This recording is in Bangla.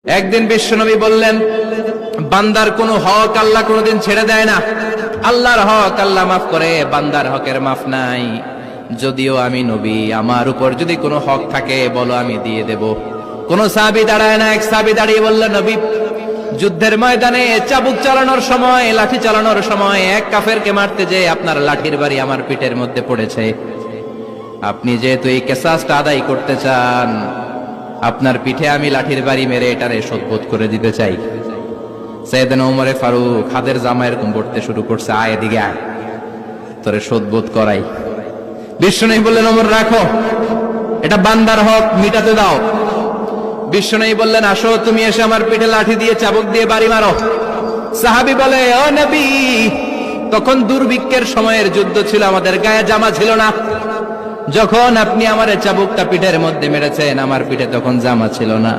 একদিন বিশ্বনবী বললেন, বান্দার কোনো হক আল্লাহ কোনোদিন ছেড়ে দেয় না। আল্লাহর হক আল্লাহ মাফ করে, বান্দার হকের মাফ নাই। যদিও আমি নবী, আমার উপর যদি কোনো হক থাকে বলো, আমি দিয়ে দেব। কোন সাহাবী দাঁড়ায় না। এক সাহাবী দাঁড়িয়ে বলল, নবী, যুদ্ধের ময়দানে চাবুক চালানোর সময়, লাঠি চালানোর সময় এক কাফেরকে মারতে যে আপনার লাঠির বাড়ি আমার পিঠের মধ্যে পড়েছে। আপনি যেহেতু এই কিসাসটা আদায় করতে চান, আপনার পিঠে আমি লাঠির বাড়ি মেরে এটারে শোধবোধ করে দিতে চাই। সাইয়েদনা ওমরে ফারুক হাতের জামা এরকম পড়তে শুরু করছে, আয় এদিকে আয়, তোরে শোধবোধ করাই। বিশ্বনবী বললেন, ওমর রাখো, এটা বান্দার হক, মিটাতে দাও। বিশ্বনবী বললেন, আসো, তুমি এসে আমার পিঠে লাঠি দিয়ে চাবুক দিয়ে বাড়ি মারো। সাহাবী বলে, ও নবী, তখন দুর্ভিক্ষের সময়ের যুদ্ধ ছিল, আমাদের গায়ে জামা ছিল না। যখন আপনি আমার চাবুকটা পিঠের মধ্যে মেরেছেন, আমার পিঠে তখন জামা ছিল না।